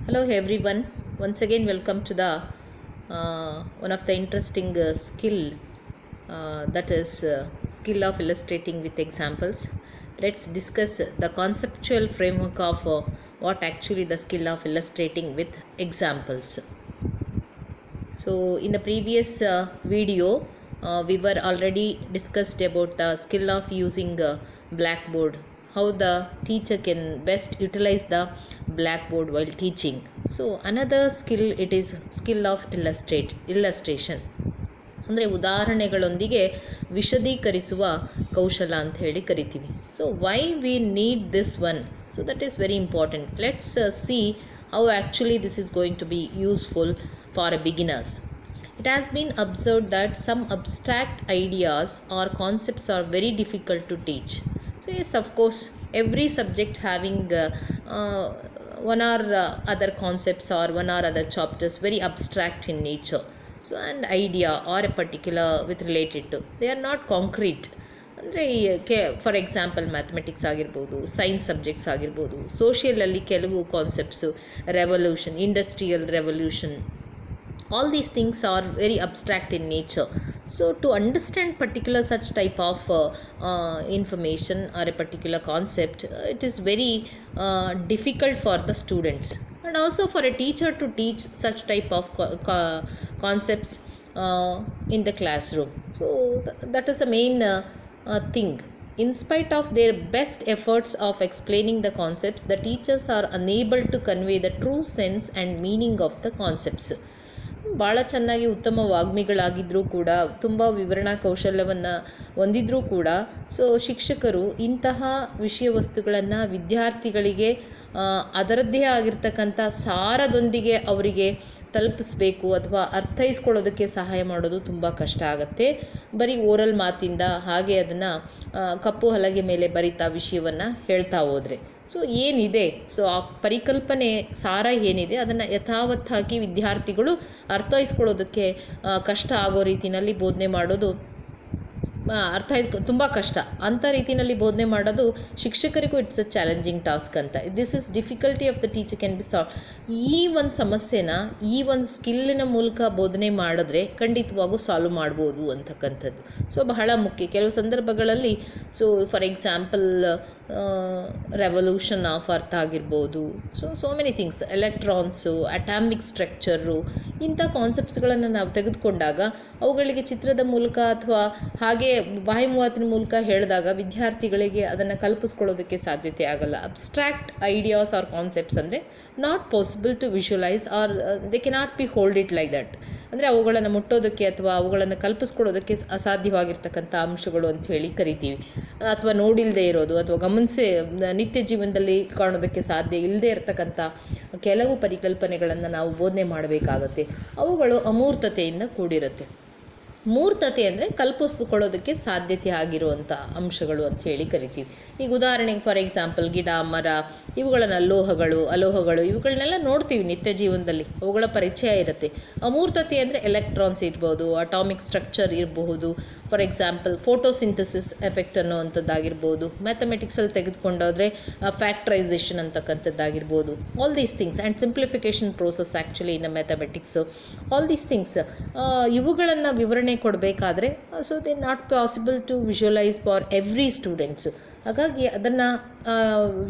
Hello everyone. Once again, welcome to the one of the interesting skill that is skill of illustrating with examples. Let's discuss the conceptual framework of what actually the skill of illustrating with examples. So in the previous video, we were already discussed about the skill of using blackboard, how the teacher can best utilize the blackboard while teaching. So another skill, it is skill of illustration. ಅಂದರೆ ಉದಾಹರಣೆಗಳೊಂದಿಗೆ ವಿಶದೀಕರಿಸುವ ಕೌಶಲ ಅಂತ ಹೇಳಿ ಕರಿತೀವಿ. So why we need this one, so that is very important. Let's see how actually this is going to be useful for a beginners. It has been observed that some abstract ideas or concepts are very difficult to teach. So yes, of course, every subject having one or other concepts or one or other chapters very abstract in nature. So and idea or a particular with related to, they are not concrete. ಅಂದರೆ for example mathematics ಆಗಿರ್ಬೋದು, science subjects ಆಗಿರ್ಬೋದು, ಸೋಷಿಯಲಲ್ಲಿ ಕೆಲವು concepts, revolution, industrial revolution, all these things are very abstract in nature. So to understand particular such type of information or a particular concept, it is very difficult for the students and also for a teacher to teach such type of concepts in the classroom. So that is the main thing. In spite of their best efforts of explaining the concepts, the teachers are unable to convey the true sense and meaning of the concepts. ಭಾಳ ಚೆನ್ನಾಗಿ ಉತ್ತಮ ವಾಗ್ಮಿಗಳಾಗಿದ್ದರೂ ಕೂಡ, ತುಂಬ ವಿವರಣಾ ಕೌಶಲ್ಯವನ್ನು ಹೊಂದಿದ್ರೂ ಕೂಡ, so ಶಿಕ್ಷಕರು ಇಂತಹ ವಿಷಯ ವಸ್ತುಗಳನ್ನು ವಿದ್ಯಾರ್ಥಿಗಳಿಗೆ ಅದರದ್ದೇ ಆಗಿರ್ತಕ್ಕಂಥ ಸಾರದೊಂದಿಗೆ ಅವರಿಗೆ ತಲುಪಿಸ್ಬೇಕು ಅಥವಾ ಅರ್ಥೈಸ್ಕೊಳ್ಳೋದಕ್ಕೆ ಸಹಾಯ ಮಾಡೋದು ತುಂಬ ಕಷ್ಟ ಆಗುತ್ತೆ. ಬರೀ ಓರಲ್ ಮಾತಿಂದ ಹಾಗೆ ಅದನ್ನು ಕಪ್ಪು ಹಲಗೆ ಮೇಲೆ ಬರಿತಾ ವಿಷಯವನ್ನು ಹೇಳ್ತಾ ಹೋದರೆ, ಸೊ ಏನಿದೆ, ಸೊ ಆ ಪರಿಕಲ್ಪನೆ ಸಾರ ಏನಿದೆ ಅದನ್ನು ಯಥಾವತ್ತಾಗಿ ವಿದ್ಯಾರ್ಥಿಗಳು ಅರ್ಥೈಸ್ಕೊಳ್ಳೋದಕ್ಕೆ ಕಷ್ಟ ಆಗೋ ರೀತಿಯಲ್ಲಿ ಬೋಧನೆ ಮಾಡೋದು ತುಂಬ ಕಷ್ಟ. ಅಂಥ ರೀತಿಯಲ್ಲಿ ಬೋಧನೆ ಮಾಡೋದು ಶಿಕ್ಷಕರಿಗೂ ಇಟ್ಸ್ ಅ ಚಾಲೆಂಜಿಂಗ್ ಟಾಸ್ಕ್ ಅಂತ. This is difficulty of the teacher can be solve. ಈ ಒಂದು ಸಮಸ್ಯೆನ ಈ ಒಂದು ಸ್ಕಿಲ್ಲಿನ ಮೂಲಕ ಬೋಧನೆ ಮಾಡಿದ್ರೆ ಖಂಡಿತವಾಗೂ ಸಾಲ್ವ್ ಮಾಡ್ಬೋದು ಅಂತಕ್ಕಂಥದ್ದು. ಸೊ ಬಹಳ ಮುಖ್ಯ. ಕೆಲವು ಸಂದರ್ಭಗಳಲ್ಲಿ, so for example revolution of ಅರ್ಥ ಆಗಿರ್ಬೋದು, so many things, electrons, atomic structure, ಇಂಥ ಕಾನ್ಸೆಪ್ಟ್ಸ್ಗಳನ್ನು ನಾವು ತೆಗೆದುಕೊಂಡಾಗ ಅವುಗಳಿಗೆ ಚಿತ್ರದ ಮೂಲಕ ಅಥವಾ ಹಾಗೆ ಬಾಯಿ ಮಾತಿನ ಮೂಲಕ ಹೇಳಿದಾಗ ವಿದ್ಯಾರ್ಥಿಗಳಿಗೆ ಅದನ್ನು ಕಲ್ಪಿಸ್ಕೊಳ್ಳೋದಕ್ಕೆ ಸಾಧ್ಯತೆ ಆಗಲ್ಲ. ಅಬ್ಸ್ಟ್ರಾಕ್ಟ್ ಐಡಿಯಾಸ್ ಆರ್ ಕಾನ್ಸೆಪ್ಟ್ಸ್ ಅಂದರೆ not possible to visualise or they cannot be hold it like that. ಅಂದರೆ ಅವುಗಳನ್ನು ಮುಟ್ಟೋದಕ್ಕೆ ಅಥವಾ ಅವುಗಳನ್ನು ಕಲ್ಪಿಸ್ಕೊಳ್ಳೋದಕ್ಕೆ ಅಸಾಧ್ಯವಾಗಿರ್ತಕ್ಕಂಥ ಅಂಶಗಳು ಅಂತ ಹೇಳಿ ಕರಿತೀವಿ. ಅಥವಾ ನೋಡಿಲ್ಲದೆ ಇರೋದು ಅಥವಾ ಗಮನಿಸಿ ನಿತ್ಯ ಜೀವನದಲ್ಲಿ ಕಾಣೋದಕ್ಕೆ ಸಾಧ್ಯ ಇಲ್ಲದೆ ಇರತಕ್ಕಂಥ ಕೆಲವು ಪರಿಕಲ್ಪನೆಗಳನ್ನು ನಾವು ಬೋಧನೆ ಮಾಡಬೇಕಾಗತ್ತೆ. ಅವುಗಳು ಅಮೂರ್ತತೆಯಿಂದ ಕೂಡಿರುತ್ತೆ. ಮೂರ್ತತೆ ಅಂದರೆ ಕಲ್ಪಿಸ್ಕೊಳ್ಳೋದಕ್ಕೆ ಸಾಧ್ಯತೆ ಆಗಿರುವಂಥ ಅಂಶಗಳು ಅಂತ ಹೇಳಿ ಕರಿತೀವಿ. ಈಗ ಉದಾಹರಣೆಗೆ ಫಾರ್ ಎಕ್ಸಾಂಪಲ್ ಗಿಡ, ಮರ, ಇವುಗಳನ್ನು ಅಲೋಹಗಳು ಇವುಗಳನ್ನೆಲ್ಲ ನೋಡ್ತೀವಿ ನಿತ್ಯ ಜೀವನದಲ್ಲಿ, ಅವುಗಳ ಪರಿಚಯ ಇರುತ್ತೆ. ಅಮೂರ್ತತೆ ಅಂದರೆ ಎಲೆಕ್ಟ್ರಾನ್ಸ್ ಇರ್ಬೋದು, ಅಟಾಮಿಕ್ ಸ್ಟ್ರಕ್ಚರ್ ಇರಬಹುದು, ಫಾರ್ ಎಕ್ಸಾಂಪಲ್ ಫೋಟೋಸಿಂಥಸಿಸ್ ಎಫೆಕ್ಟ್ ಅನ್ನೋವಂಥದ್ದಾಗಿರ್ಬೋದು, ಮ್ಯಾಥಮೆಟಿಕ್ಸಲ್ಲಿ ತೆಗೆದುಕೊಂಡೋದ್ರೆ ಫ್ಯಾಕ್ಟ್ರೈಸೇಷನ್ ಅಂತಕ್ಕಂಥದ್ದಾಗಿರ್ಬೋದು, all these things and simplification process actually in mathematics, all these things ಇವುಗಳನ್ನು ವಿವರಣೆ ಕೊಡಬೇಕಾದ್ರೆ so they not possible to visualise for every students. ಹಾಗಾಗಿ ಅದನ್ನು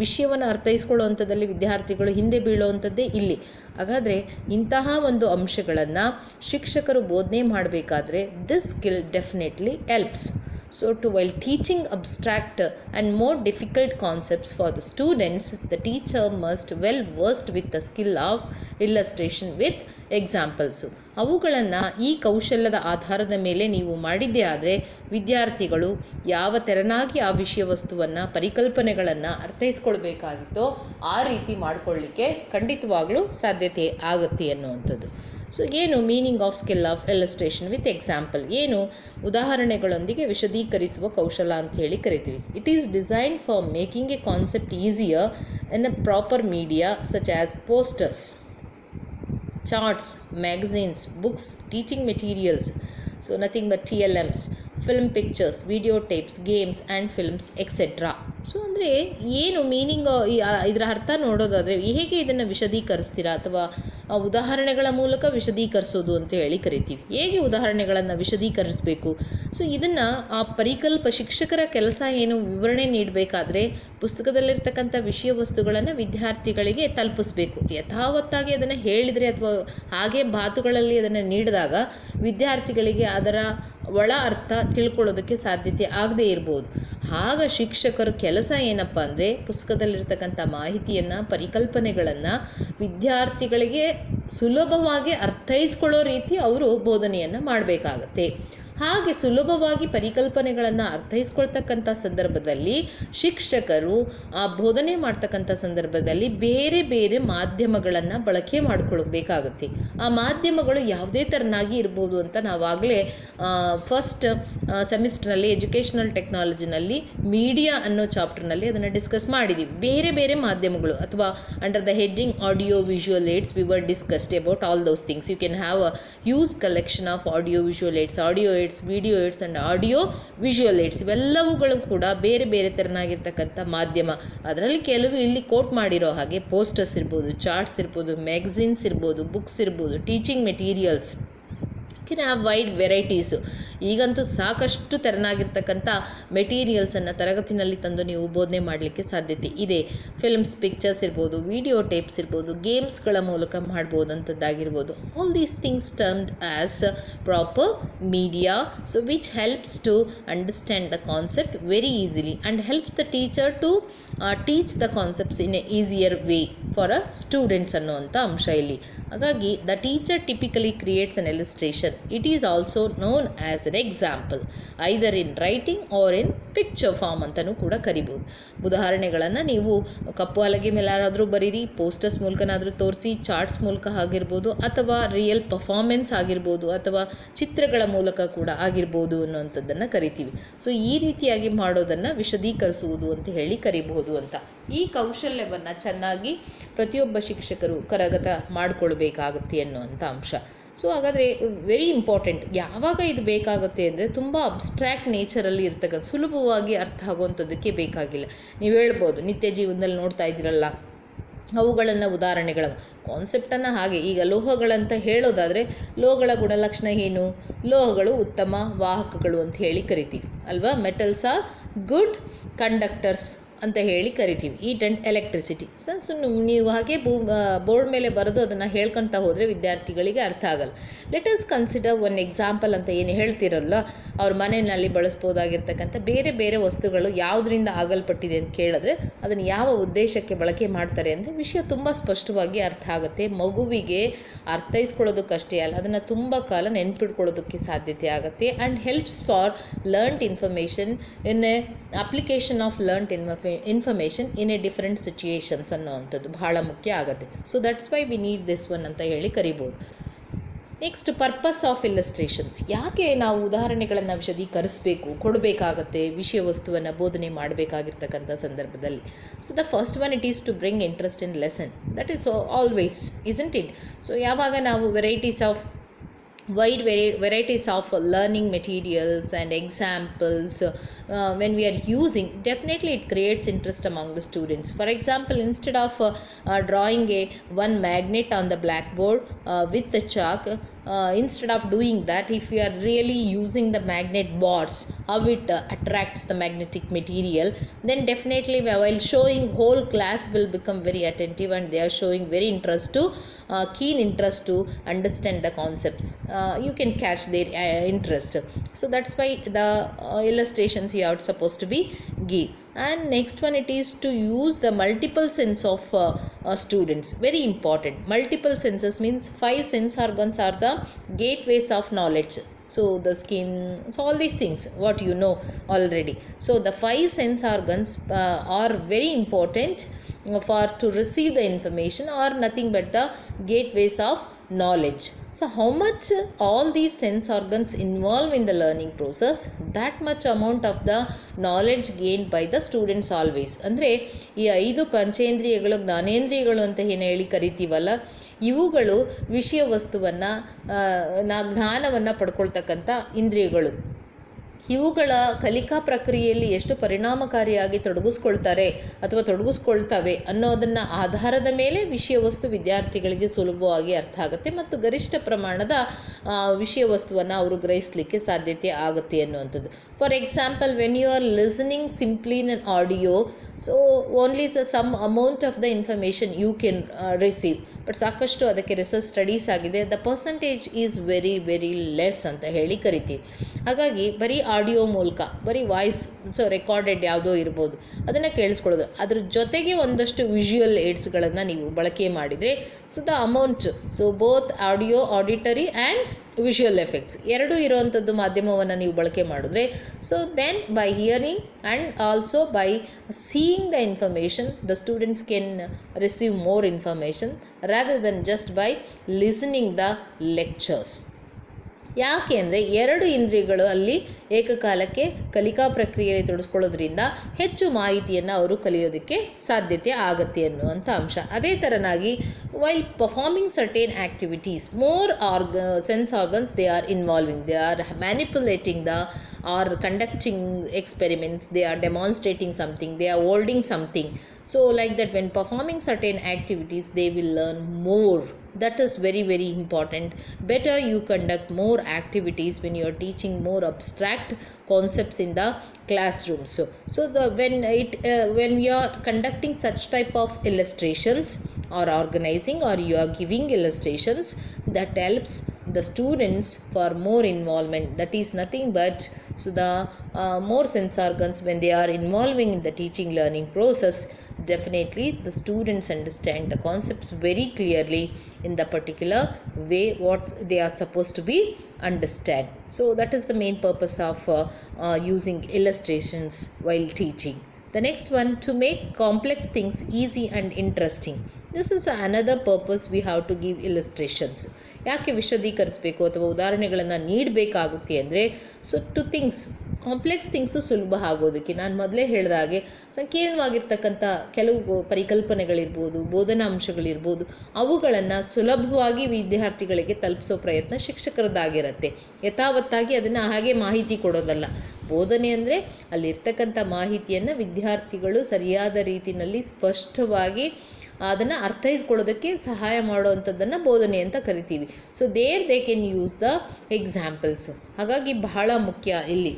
ವಿಷಯವನ್ನು ಅರ್ಥೈಸ್ಕೊಳ್ಳುವಂಥದ್ದಲ್ಲಿ ವಿದ್ಯಾರ್ಥಿಗಳು ಹಿಂದೆ ಬೀಳುವಂಥದ್ದೇ ಇಲ್ಲಿ. ಹಾಗಾದರೆ ಇಂತಹ ಒಂದು ಅಂಶಗಳನ್ನು ಶಿಕ್ಷಕರು ಬೋಧನೆ ಮಾಡಬೇಕಾದ್ರೆ this skill definitely helps. So while teaching abstract and more difficult concepts for the students, the teacher must well versed with the skill of illustration with examples. ಅವುಗಳನ್ನು ಈ ಕೌಶಲ್ಯದ ಆಧಾರದ ಮೇಲೆ ನೀವು ಮಾಡಿದ್ದೇ ಆದರೆ ವಿದ್ಯಾರ್ಥಿಗಳು ಯಾವ ತೆರನಾಗಿ ಆ ವಿಷಯ ವಸ್ತುವನ್ನು, ಪರಿಕಲ್ಪನೆಗಳನ್ನು ಅರ್ಥೈಸ್ಕೊಳ್ಬೇಕಾಗಿತ್ತೋ ಆ ರೀತಿ ಮಾಡಿಕೊಳ್ಳಿಕ್ಕೆ ಖಂಡಿತವಾಗಲೂ ಸಾಧ್ಯತೆ ಆಗುತ್ತೆ ಅನ್ನುವಂಥದ್ದು. ಸೊ ಏನು meaning of skill of illustration with example, ಏನು ಉದಾಹರಣೆಗಳೊಂದಿಗೆ ವಿಶದೀಕರಿಸುವ ಕೌಶಲ ಅಂತ ಹೇಳಿ ಕರಿತೀವಿ. It is designed for making a concept easier in a proper media such as posters, charts, magazines, books, teaching materials, so nothing but TLMs, film pictures, video tapes, games and films etcetera. So ಅಂದರೆ ಏನು meaning, ಇದರ ಅರ್ಥ ನೋಡೋದಾದರೆ ಹೇಗೆ ಇದನ್ನು ವಿಶದೀಕರಿಸ್ತೀರಾ ಅಥವಾ ಉದಾಹರಣೆಗಳ ಮೂಲಕ ವಿಶದೀಕರಿಸೋದು ಅಂತ ಹೇಳಿ ಕರಿತೀವಿ. ಹೇಗೆ ಉದಾಹರಣೆಗಳನ್ನು ವಿಶದೀಕರಿಸಬೇಕು? ಸೊ ಇದನ್ನು ಆ ಶಿಕ್ಷಕರ ಕೆಲಸ ಏನು, ವಿವರಣೆ ನೀಡಬೇಕಾದ್ರೆ ಪುಸ್ತಕದಲ್ಲಿರ್ತಕ್ಕಂಥ ವಿಷಯ ವಸ್ತುಗಳನ್ನು ವಿದ್ಯಾರ್ಥಿಗಳಿಗೆ ತಲುಪಿಸ್ಬೇಕು. ಯಥಾವತ್ತಾಗಿ ಅದನ್ನು ಹೇಳಿದರೆ ಅಥವಾ ಹಾಗೆ ಮಾತುಗಳಲ್ಲಿ ಅದನ್ನು ನೀಡಿದಾಗ ವಿದ್ಯಾರ್ಥಿಗಳಿಗೆ ಅದರ ಒಳ ಅರ್ಥ ತಿಳ್ಕೊಳ್ಳೋದಕ್ಕೆ ಸಾಧ್ಯತೆ ಆಗದೇ ಇರ್ಬೋದು. ಆಗ ಶಿಕ್ಷಕರ ಕೆಲಸ ಏನಪ್ಪ ಅಂದರೆ ಪುಸ್ತಕದಲ್ಲಿರ್ತಕ್ಕಂಥ ಮಾಹಿತಿಯನ್ನು, ಪರಿಕಲ್ಪನೆಗಳನ್ನು ವಿದ್ಯಾರ್ಥಿಗಳಿಗೆ ಸುಲಭವಾಗಿ ಅರ್ಥೈಸ್ಕೊಳ್ಳೋ ರೀತಿ ಅವರು ಬೋಧನೆಯನ್ನು ಮಾಡಬೇಕಾಗತ್ತೆ. ಹಾಗೆ ಸುಲಭವಾಗಿ ಪರಿಕಲ್ಪನೆಗಳನ್ನು ಅರ್ಥೈಸ್ಕೊಳ್ತಕ್ಕಂಥ ಸಂದರ್ಭದಲ್ಲಿ ಶಿಕ್ಷಕರು ಆ ಬೋಧನೆ ಮಾಡ್ತಕ್ಕಂಥ ಸಂದರ್ಭದಲ್ಲಿ ಬೇರೆ ಬೇರೆ ಮಾಧ್ಯಮಗಳನ್ನು ಬಳಕೆ ಮಾಡಿಕೊಳ್ಬೇಕಾಗುತ್ತೆ. ಆ ಮಾಧ್ಯಮಗಳು ಯಾವುದೇ ಥರನಾಗಿ ಇರ್ಬೋದು ಅಂತ ನಾವಾಗಲೇ ಫಸ್ಟ್ ಸೆಮಿಸ್ಟರ್ನಲ್ಲಿ ಎಜುಕೇಷನಲ್ ಟೆಕ್ನಾಲಜಿನಲ್ಲಿ ಮೀಡಿಯಾ ಅನ್ನೋ ಚಾಪ್ಟರ್ನಲ್ಲಿ ಅದನ್ನು ಡಿಸ್ಕಸ್ ಮಾಡಿದ್ದೀವಿ. ಬೇರೆ ಬೇರೆ ಮಾಧ್ಯಮಗಳು ಅಥವಾ under the heading audio visual aids we were discussed about all those things. You can have a use collection of audio visual aids, audio aids, video aids and audio visual aids. ಇವೆಲ್ಲವುಗಳು ಕೂಡ ಬೇರೆ ಬೇರೆ ಥರನಾಗಿರ್ತಕ್ಕಂಥ ಮಾಧ್ಯಮ. ಅದರಲ್ಲಿ ಕೆಲವು ಇಲ್ಲಿ coat ಮಾಡಿರೋ ಹಾಗೆ ಪೋಸ್ಟರ್ಸ್ ಇರ್ಬೋದು, ಚಾರ್ಟ್ಸ್ ಇರ್ಬೋದು, ಮ್ಯಾಗಝಿನ್ಸ್ ಇರ್ಬೋದು, ಬುಕ್ಸ್ ಇರ್ಬೋದು, teaching materials, Ken have wide varieties. ಈಗಂತೂ ಸಾಕಷ್ಟು ತೆರನಾಗಿರ್ತಕ್ಕಂಥ ಮೆಟೀರಿಯಲ್ಸನ್ನು ತರಗತಿನಲ್ಲಿ ತಂದು ನೀವು ಬೋಧನೆ ಮಾಡಲಿಕ್ಕೆ ಸಾಧ್ಯತೆ ಇದೆ. ಫಿಲ್ಮ್ಸ್, ಪಿಕ್ಚರ್ಸ್ ಇರ್ಬೋದು, ವಿಡಿಯೋ ಟೇಪ್ಸ್ ಇರ್ಬೋದು, ಗೇಮ್ಸ್ಗಳ ಮೂಲಕ ಮಾಡ್ಬೋದಂಥದ್ದಾಗಿರ್ಬೋದು. All these things termed as proper media, so which helps to understand the concept very easily and helps the teacher to teach the concepts in a easier way for a students ಅನ್ನುವಂಥ ಅಂಶ ಇಲ್ಲಿ. ಹಾಗಾಗಿ the teacher typically creates an illustration. It is also known as an example either in writing or in picture form ಅಂತಲೂ ಕೂಡ ಕರಿಬೋದು. ಉದಾಹರಣೆಗಳನ್ನು ನೀವು ಕಪ್ಪು ಹಲಗೆ ಮೇಲೆ ಯಾರಾದರೂ ಬರೀರಿ, ಪೋಸ್ಟರ್ಸ್ ಮೂಲಕನಾದರೂ ತೋರಿಸಿ, ಚಾರ್ಟ್ಸ್ ಮೂಲಕ ಆಗಿರ್ಬೋದು, ಅಥವಾ ರಿಯಲ್ ಪರ್ಫಾರ್ಮೆನ್ಸ್ ಆಗಿರ್ಬೋದು, ಅಥವಾ ಚಿತ್ರಗಳ ಮೂಲಕ ಕೂಡ ಆಗಿರ್ಬೋದು ಅನ್ನುವಂಥದ್ದನ್ನು ಕರಿತೀವಿ. ಸೊ ಈ ರೀತಿಯಾಗಿ ಮಾಡೋದನ್ನು ವಿಶದೀಕರಿಸುವುದು ಅಂತ ಹೇಳಿ ಕರಿಬಹುದು ಅಂತ. ಈ ಕೌಶಲ್ಯವನ್ನು ಚೆನ್ನಾಗಿ ಪ್ರತಿಯೊಬ್ಬ ಶಿಕ್ಷಕರು ಕರಗತ ಮಾಡಿಕೊಳ್ಬೇಕಾಗುತ್ತೆ ಅನ್ನುವಂಥ ಅಂಶ. ಸೊ ಹಾಗಾದರೆ ವೆರಿ ಇಂಪಾರ್ಟೆಂಟ್. ಯಾವಾಗ ಇದು ಬೇಕಾಗುತ್ತೆ ಅಂದರೆ ತುಂಬ ಅಬ್ಸ್ಟ್ರ್ಯಾಕ್ಟ್ ನೇಚರಲ್ಲಿ ಇರ್ತಕ್ಕಂಥ, ಸುಲಭವಾಗಿ ಅರ್ಥ ಆಗುವಂಥದ್ದಕ್ಕೆ ಬೇಕಾಗಿಲ್ಲ. ನೀವು ಹೇಳ್ಬೋದು ನಿತ್ಯ ಜೀವನದಲ್ಲಿ ನೋಡ್ತಾ ಇದ್ದೀರಲ್ಲ ಅವುಗಳನ್ನು ಉದಾಹರಣೆಗಳ ಕಾನ್ಸೆಪ್ಟನ್ನು ಹಾಗೆ ಈಗ ಲೋಹಗಳಂತ ಹೇಳೋದಾದರೆ ಲೋಹಗಳ ಗುಣಲಕ್ಷಣ ಏನು? ಲೋಹಗಳು ಉತ್ತಮ ವಾಹಕಗಳು ಅಂತ ಹೇಳಿ ಕರಿತೀವಿ ಅಲ್ವಾ. ಮೆಟಲ್ಸ್ ಆರ್ ಗುಡ್ ಕಂಡಕ್ಟರ್ಸ್ ಅಂತ ಹೇಳಿ ಕರಿತೀವಿ. ಈಟ್ ಆ್ಯಂಡ್ ಎಲೆಕ್ಟ್ರಿಸಿಟಿ. ಸೊ ನೀವು ಹಾಗೆ ಬೋರ್ಡ್ ಮೇಲೆ ಬರೆದು ಅದನ್ನು ಹೇಳ್ಕೊಳ್ತಾ ಹೋದರೆ ವಿದ್ಯಾರ್ಥಿಗಳಿಗೆ ಅರ್ಥ ಆಗಲ್ಲ. Let us consider one example ಅಂತ ಏನು ಹೇಳ್ತಿರಲ್ಲ, ಅವ್ರ ಮನೆಯಲ್ಲಿ ಬಳಸ್ಬೋದಾಗಿರ್ತಕ್ಕಂಥ ಬೇರೆ ಬೇರೆ ವಸ್ತುಗಳು ಯಾವುದರಿಂದ ಆಗಲ್ಪಟ್ಟಿದೆ ಅಂತ ಕೇಳಿದ್ರೆ ಅದನ್ನು ಯಾವ ಉದ್ದೇಶಕ್ಕೆ ಬಳಕೆ ಮಾಡ್ತಾರೆ ಅಂದರೆ ವಿಷಯ ತುಂಬ ಸ್ಪಷ್ಟವಾಗಿ ಅರ್ಥ ಆಗುತ್ತೆ. ಮಗುವಿಗೆ ಅರ್ಥೈಸ್ಕೊಳ್ಳೋದಕ್ಕಷ್ಟೇ ಅಲ್ಲ, ಅದನ್ನು ತುಂಬ ಕಾಲ ನೆನ್ಪಿಟ್ಕೊಳ್ಳೋದಕ್ಕೆ ಸಾಧ್ಯತೆ ಆಗುತ್ತೆ. And helps for learned information in a application of learned information in a different situations ಅನ್ನೋವಂಥದ್ದು ಬಹಳ ಮುಖ್ಯ ಆಗುತ್ತೆ. So that's why we need this one ಅಂತ ಹೇಳಿ ಕರಿಬೋದು. Next, purpose of illustrations. ಯಾಕೆ ನಾವು ಉದಾಹರಣೆಗಳನ್ನು ವಿಶದೀಕರಿಸಬೇಕು, ಕೊಡಬೇಕಾಗತ್ತೆ ವಿಷಯ ವಸ್ತುವನ್ನು ಬೋಧನೆ ಮಾಡಬೇಕಾಗಿರ್ತಕ್ಕಂಥ ಸಂದರ್ಭದಲ್ಲಿ? So the first one, it is to bring interest in lesson. That is always, isn't it? So ಯಾವಾಗ ನಾವು wide varieties of learning materials and examples when we are using, definitely it creates interest among the students. For example, instead of drawing one magnet on the blackboard with the chalk, instead of doing that, if we are really using the magnet boards, how it attracts the magnetic material, then definitely while showing, whole class will become very attentive and they are showing very keen interest to understand the concepts. You can catch their interest. So that's why the illustrations you are supposed to be give. And next one, it is to use the multiple sense of students. Very important. Multiple senses means 5 sense organs are the gateways of knowledge. So the skin, so all these things what you know already. So the 5 sense organs are very important for to receive the information, or nothing but the gateways of knowledge. So how much all these sense organs involve in the learning process, that much amount of the knowledge gained by the students always. ಅಂದರೆ ಈ 5 ಪಂಚೇಂದ್ರಿಯಗಳು, ಜ್ಞಾನೇಂದ್ರಿಯಗಳು ಅಂತ ಏನು ಹೇಳಿ ಕರಿತೀವಲ್ಲ, ಇವುಗಳು ವಿಷಯ ವಸ್ತುವನ್ನು ಜ್ಞಾನವನ್ನು ಪಡ್ಕೊಳ್ತಕ್ಕಂಥ ಇಂದ್ರಿಯಗಳು. ಇವುಗಳ ಕಲಿಕಾ ಪ್ರಕ್ರಿಯೆಯಲ್ಲಿ ಎಷ್ಟು ಪರಿಣಾಮಕಾರಿಯಾಗಿ ತೊಡಗಿಸ್ಕೊಳ್ತಾರೆ ಅಥವಾ ತೊಡಗಿಸ್ಕೊಳ್ತವೆ ಅನ್ನೋದನ್ನು ಆಧಾರದ ಮೇಲೆ ವಿಷಯ ವಸ್ತು ವಿದ್ಯಾರ್ಥಿಗಳಿಗೆ ಸುಲಭವಾಗಿ ಅರ್ಥ ಆಗುತ್ತೆ ಮತ್ತು ಗರಿಷ್ಠ ಪ್ರಮಾಣದ ವಿಷಯ ವಸ್ತುವನ್ನು ಅವರು ಗ್ರಹಿಸಲಿಕ್ಕೆ ಸಾಧ್ಯತೆ ಆಗುತ್ತೆ ಅನ್ನುವಂಥದ್ದು. For example, when you are listening simply in an audio, so only some amount of the information you can receive, but ಸಾಕಷ್ಟು ಅದಕ್ಕೆ ರಿಸರ್ಚ್ ಸ್ಟಡೀಸ್ ಆಗಿದೆ, the percentage is very very less ಅಂತ ಹೇಳಿ ಕರಿತೀವಿ. ಹಾಗಾಗಿ ಬರೀ ಆಡಿಯೋ ಮೂಲಕ, ಬರೀ ವಾಯ್ಸ್, ಸೊ ರೆಕಾರ್ಡೆಡ್ ಯಾವುದೋ ಇರ್ಬೋದು, ಅದನ್ನು ಕೇಳಿಸ್ಕೊಳ್ಳೋದು, ಅದ್ರ ಜೊತೆಗೆ ಒಂದಷ್ಟು ವಿಷುವಲ್ ಏಡ್ಸ್ಗಳನ್ನು ನೀವು ಬಳಕೆ ಮಾಡಿದರೆ, so the amount, so both audio, auditory and visual effects ಎರಡೂ ಇರೋವಂಥದ್ದು ಮಾಧ್ಯಮವನ್ನು ನೀವು ಬಳಕೆ ಮಾಡಿದ್ರೆ, so then by hearing and also by seeing the information, the students can receive more information rather than just by listening the lectures. ಯಾಕೆ ಅಂದರೆ ಎರಡು ಇಂದ್ರಿಯಗಳು ಅಲ್ಲಿ ಏಕಕಾಲಕ್ಕೆ ಕಲಿಕಾ ಪ್ರಕ್ರಿಯೆಯಲ್ಲಿ ತೊಡಗಿಸ್ಕೊಳ್ಳೋದ್ರಿಂದ ಹೆಚ್ಚು ಮಾಹಿತಿಯನ್ನು ಅವರು ಕಲಿಯೋದಕ್ಕೆ ಸಾಧ್ಯತೆ ಆಗುತ್ತೆ ಅನ್ನುವಂಥ ಅಂಶ. ಅದೇ ಥರನಾಗಿ while performing certain activities, more sense organs they are involving, they are manipulating the or conducting experiments, they are demonstrating something, they are holding something. So like that, when performing certain activities, they will learn more. That is very very important. Better you conduct more activities when you are teaching more abstract concepts in the classroom. So when you are conducting such type of illustrations or organizing, or you are giving illustrations, that helps the students for more involvement. That is nothing but, so the more sense organs when they are involving in the teaching learning process, definitely the students understand the concepts very clearly in the particular way what they are supposed to be understand. So that is the main purpose of using illustrations while teaching. The next one, to make complex things easy and interesting. This is another purpose we have to give illustrations. ಯಾಕೆ ವಿಶದೀಕರಿಸಬೇಕು ಅಥವಾ ಉದಾಹರಣೆಗಳನ್ನು ನೀಡಬೇಕಾಗುತ್ತೆ ಅಂದರೆ, so two things, complex things ಸುಲಭ ಆಗೋದಕ್ಕೆ ನಾನು ಮೊದಲೇ ಹೇಳಿದ ಹಾಗೆ ಸಂಕೀರ್ಣವಾಗಿರ್ತಕ್ಕಂಥ ಕೆಲವು ಪರಿಕಲ್ಪನೆಗಳಿರ್ಬೋದು, ಬೋಧನಾ ಅಂಶಗಳಿರ್ಬೋದು, ಅವುಗಳನ್ನು ಸುಲಭವಾಗಿ ವಿದ್ಯಾರ್ಥಿಗಳಿಗೆ ತಲುಪಿಸೋ ಪ್ರಯತ್ನ ಶಿಕ್ಷಕರದ್ದಾಗಿರುತ್ತೆ. ಯಥಾವತ್ತಾಗಿ ಅದನ್ನು ಹಾಗೆ ಮಾಹಿತಿ ಕೊಡೋದಲ್ಲ. ಬೋಧನೆ ಅಂದರೆ ಅಲ್ಲಿರ್ತಕ್ಕಂಥ ಮಾಹಿತಿಯನ್ನು ವಿದ್ಯಾರ್ಥಿಗಳು ಸರಿಯಾದ ರೀತಿಯಲ್ಲಿ ಸ್ಪಷ್ಟವಾಗಿ ಅದನ್ನು ಅರ್ಥೈಸ್ಕೊಳ್ಳೋದಕ್ಕೆ ಸಹಾಯ ಮಾಡುವಂಥದ್ದನ್ನು ಬೋಧನೆ ಅಂತ ಕರಿತೀವಿ. So they can use the examples. ಹಾಗಾಗಿ ಬಹಳ ಮುಖ್ಯ ಇಲ್ಲಿ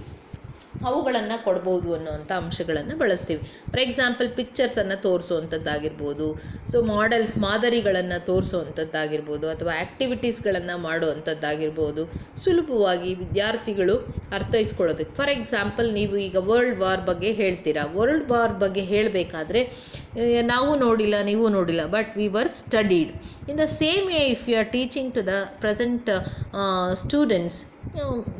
ಅವುಗಳನ್ನು ಕೊಡ್ಬೋದು ಅನ್ನೋವಂಥ ಅಂಶಗಳನ್ನು ಬಳಸ್ತೀವಿ. ಫಾರ್ ಎಕ್ಸಾಂಪಲ್, ಪಿಕ್ಚರ್ಸನ್ನು ತೋರಿಸುವಂಥದ್ದಾಗಿರ್ಬೋದು, ಸೊ ಮಾದರಿಗಳನ್ನು ತೋರಿಸುವಂಥದ್ದಾಗಿರ್ಬೋದು, ಅಥವಾ ಆ್ಯಕ್ಟಿವಿಟೀಸ್ಗಳನ್ನು ಮಾಡುವಂಥದ್ದಾಗಿರ್ಬೋದು, ಸುಲಭವಾಗಿ ವಿದ್ಯಾರ್ಥಿಗಳು ಅರ್ಥೈಸ್ಕೊಳ್ಳೋದಕ್ಕೆ. ಫಾರ್ ಎಕ್ಸಾಂಪಲ್, ನೀವು ಈಗ ವರ್ಲ್ಡ್ ವಾರ್ ಬಗ್ಗೆ ಹೇಳ್ತೀರಾ. ವರ್ಲ್ಡ್ ವಾರ್ ಬಗ್ಗೆ ಹೇಳಬೇಕಾದ್ರೆ ನಾವು ನೋಡಿಲ್ಲ, ನೀವು ನೋಡಿಲ್ಲ, but we were studied. In the same way, if you are teaching to the present students,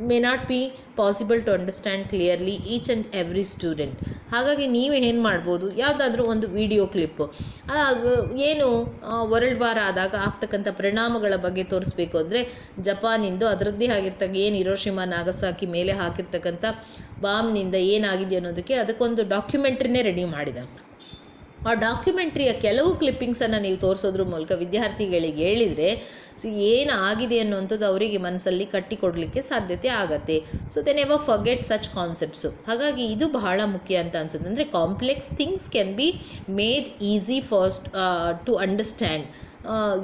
may not be possible to understand clearly each and every student. ಹಾಗಾಗಿ ನೀವು ಏನು ಮಾಡ್ಬೋದು, ಯಾವುದಾದ್ರೂ ಒಂದು ವಿಡಿಯೋ ಕ್ಲಿಪ್ಪು ಏನು ವರ್ಲ್ಡ್ ವಾರ್ ಆದಾಗ ಆಗ್ತಕ್ಕಂಥ ಪರಿಣಾಮಗಳ ಬಗ್ಗೆ ತೋರಿಸ್ಬೇಕು ಅಂದರೆ, ಜಪಾನಿಂದು ಅದರದ್ದೇ ಆಗಿರ್ತಕ್ಕ ಏನು ಹಿರೋಶಿಮಾ ನಾಗಸಾಕಿ ಮೇಲೆ ಹಾಕಿರ್ತಕ್ಕಂಥ ಬಾಂಬ್ನಿಂದ ಏನಾಗಿದೆ ಅನ್ನೋದಕ್ಕೆ ಅದಕ್ಕೊಂದು ಡಾಕ್ಯುಮೆಂಟ್ರಿನೇ ರೆಡಿ ಮಾಡಿದ. ಆ ಡಾಕ್ಯುಮೆಂಟ್ರಿಯ ಕೆಲವು ಕ್ಲಿಪ್ಪಿಂಗ್ಸನ್ನು ನೀವು ತೋರಿಸೋದ್ರ ಮೂಲಕ ವಿದ್ಯಾರ್ಥಿಗಳಿಗೆ ಹೇಳಿದರೆ, ಸೊ ಏನಾಗಿದೆ ಅನ್ನುವಂಥದ್ದು ಅವರಿಗೆ ಮನಸ್ಸಲ್ಲಿ ಕಟ್ಟಿಕೊಡಲಿಕ್ಕೆ ಸಾಧ್ಯತೆ ಆಗತ್ತೆ. So they never forget such concepts. ಹಾಗಾಗಿ ಇದು ಬಹಳ ಮುಖ್ಯ ಅಂತ ಅನ್ಸುತ್ತೆ. ಅಂದರೆ complex things can be made easy fast to understand.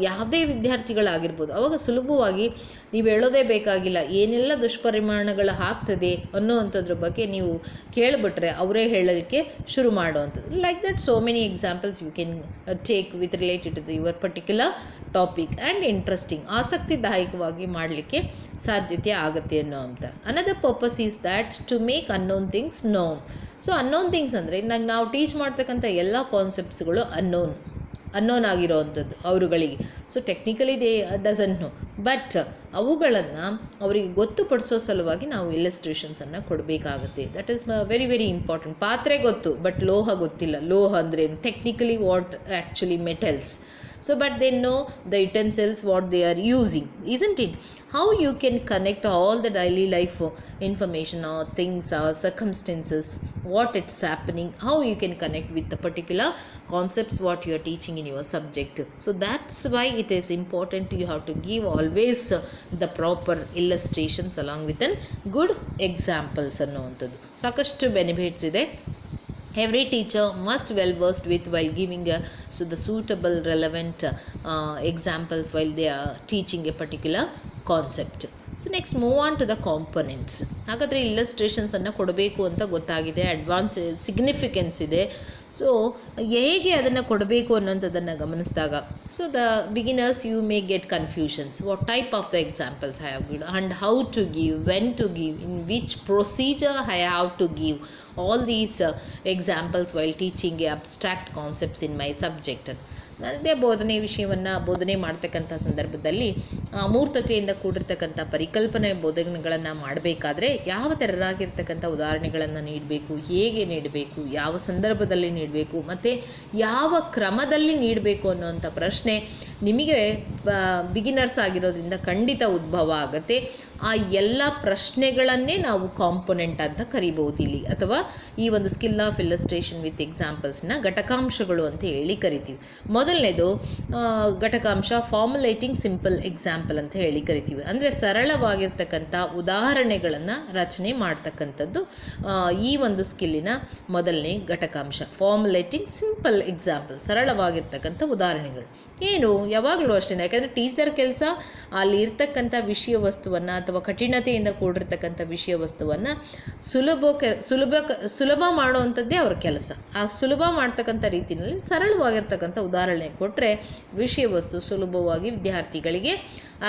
ಯಾವುದೇ ವಿದ್ಯಾರ್ಥಿಗಳಾಗಿರ್ಬೋದು, ಆವಾಗ ಸುಲಭವಾಗಿ ನೀವು ಹೇಳೋದೇ ಬೇಕಾಗಿಲ್ಲ, ಏನೆಲ್ಲ ದುಷ್ಪರಿಣಾಮಗಳು ಆಗ್ತದೆ ಅನ್ನೋವಂಥದ್ರ ಬಗ್ಗೆ ನೀವು ಕೇಳಿಬಿಟ್ರೆ ಅವರೇ ಹೇಳೋದಕ್ಕೆ ಶುರು ಮಾಡುವಂಥದ್ದು. Like that so many examples you can take with related to your particular topic and interesting, ಆಸಕ್ತಿದಾಯಕವಾಗಿ ಮಾಡಲಿಕ್ಕೆ ಸಾಧ್ಯತೆ ಆಗುತ್ತೆ ಅನ್ನೋವಂಥ. Another purpose is that to make unknown things known. So unknown things ಅಂದರೆ ನಾವು ಟೀಚ್ ಮಾಡ್ತಕ್ಕಂಥ ಎಲ್ಲ ಕಾನ್ಸೆಪ್ಟ್ಸ್ಗಳು ಅನ್ನೋನ್ ಆಗಿರೋವಂಥದ್ದು ಅವರುಗಳಿಗೆ. So technically they doesn't know, but ಅವುಗಳನ್ನು ಅವರಿಗೆ ಗೊತ್ತುಪಡಿಸೋ ಸಲುವಾಗಿ ನಾವು ಇಲ್ಲಸ್ಟ್ರೇಷನ್ಸನ್ನು ಕೊಡಬೇಕಾಗುತ್ತೆ. That is very very important. ಪಾತ್ರೆ ಗೊತ್ತು, ಬಟ್ ಲೋಹ ಗೊತ್ತಿಲ್ಲ. ಲೋಹ ಅಂದರೆ technically what actually metals. So but they know the utensils what they are using, isn't it? How you can connect all the daily life information or things or circumstances, what it's happening, how you can connect with the particular concepts what you are teaching in your subject. So that's why it is important, you have to give always the proper illustrations along with an good examples ಅನ್ನುವಂಥದ್ದು. ಸಾಕಷ್ಟು benefits ಇದೆ. Every teacher must well versed with while giving the suitable relevant examples while they are teaching a particular concept. So next move on to the components. ಹಾಗಾದರೆ ಇಲ್ಲಸ್ಟ್ರೇಷನ್ಸನ್ನು ಕೊಡಬೇಕು ಅಂತ ಗೊತ್ತಾಗಿದೆ, advance significance ಇದೆ. So ಹೇಗೆ ಅದನ್ನು ಕೊಡಬೇಕು ಅನ್ನೋಂಥದ್ದನ್ನು ಗಮನಿಸಿದಾಗ, so the beginners you may get confusions. What type of the examples I have give and how to give, when to give, in which procedure I have to give all these examples while teaching a abstract concepts in my subject. ನನ್ನದೇ ಬೋಧನೆ ಮಾಡ್ತಕ್ಕಂಥ ಸಂದರ್ಭದಲ್ಲಿ ಅಮೂರ್ತತೆಯಿಂದ ಕೂಡಿರ್ತಕ್ಕಂಥ ಪರಿಕಲ್ಪನೆ ಬೋಧನೆಗಳನ್ನು ಮಾಡಬೇಕಾದ್ರೆ ಯಾವ ಥರರಾಗಿರ್ತಕ್ಕಂಥ ಉದಾಹರಣೆಗಳನ್ನು ನೀಡಬೇಕು, ಹೇಗೆ ನೀಡಬೇಕು, ಯಾವ ಸಂದರ್ಭದಲ್ಲಿ ನೀಡಬೇಕು ಮತ್ತು ಯಾವ ಕ್ರಮದಲ್ಲಿ ನೀಡಬೇಕು ಅನ್ನೋಂಥ ಪ್ರಶ್ನೆ ನಿಮಗೆ ಬಿಗಿನರ್ಸ್ ಆಗಿರೋದ್ರಿಂದ ಖಂಡಿತ ಉದ್ಭವ ಆಗುತ್ತೆ. ಆ ಎಲ್ಲ ಪ್ರಶ್ನೆಗಳನ್ನೇ ನಾವು ಕಾಂಪೊನೆಂಟ್ ಅಂತ ಕರಿಬೋದು ಇಲ್ಲಿ, ಅಥವಾ ಈ ಒಂದು ಸ್ಕಿಲ್ ಆಫ್ ಇಲ್ಲಸ್ಟ್ರೇಷನ್ ವಿತ್ ಎಕ್ಸಾಂಪಲ್ಸ್ನ ಘಟಕಾಂಶಗಳು ಅಂತ ಹೇಳಿ ಕರಿತೀವಿ. ಮೊದಲನೇದು ಘಟಕಾಂಶ ಫಾರ್ಮುಲೇಟಿಂಗ್ ಸಿಂಪಲ್ ಎಕ್ಸಾಂಪಲ್ ಅಂತ ಹೇಳಿ ಕರಿತೀವಿ. ಅಂದರೆ ಸರಳವಾಗಿರ್ತಕ್ಕಂಥ ಉದಾಹರಣೆಗಳನ್ನು ರಚನೆ ಮಾಡ್ತಕ್ಕಂಥದ್ದು ಈ ಒಂದು ಸ್ಕಿಲ್ಲಿನ ಮೊದಲನೇ ಘಟಕಾಂಶ. ಫಾರ್ಮುಲೇಟಿಂಗ್ ಸಿಂಪಲ್ ಎಕ್ಸಾಂಪಲ್, ಸರಳವಾಗಿರ್ತಕ್ಕಂಥ ಉದಾಹರಣೆಗಳು. ಏನು ಯಾವಾಗಲೂ ಅಷ್ಟೇ, ಯಾಕಂದರೆ ಟೀಚರ್ ಕೆಲಸ ಅಲ್ಲಿ ಇರ್ತಕ್ಕಂಥ ವಿಷಯ ವಸ್ತುವನ್ನು ಅಥವಾ ಕಠಿಣತೆಯಿಂದ ಕೂಡಿರ್ತಕ್ಕಂಥ ವಿಷಯ ವಸ್ತುವನ್ನು ಸುಲಭ ಮಾಡುವಂಥದ್ದೇ ಅವ್ರ ಕೆಲಸ. ಆ ಸುಲಭ ಮಾಡ್ತಕ್ಕಂಥ ರೀತಿಯಲ್ಲಿ ಸರಳವಾಗಿರ್ತಕ್ಕಂಥ ಉದಾಹರಣೆ ಕೊಟ್ಟರೆ ವಿಷಯ ವಸ್ತು ಸುಲಭವಾಗಿ ವಿದ್ಯಾರ್ಥಿಗಳಿಗೆ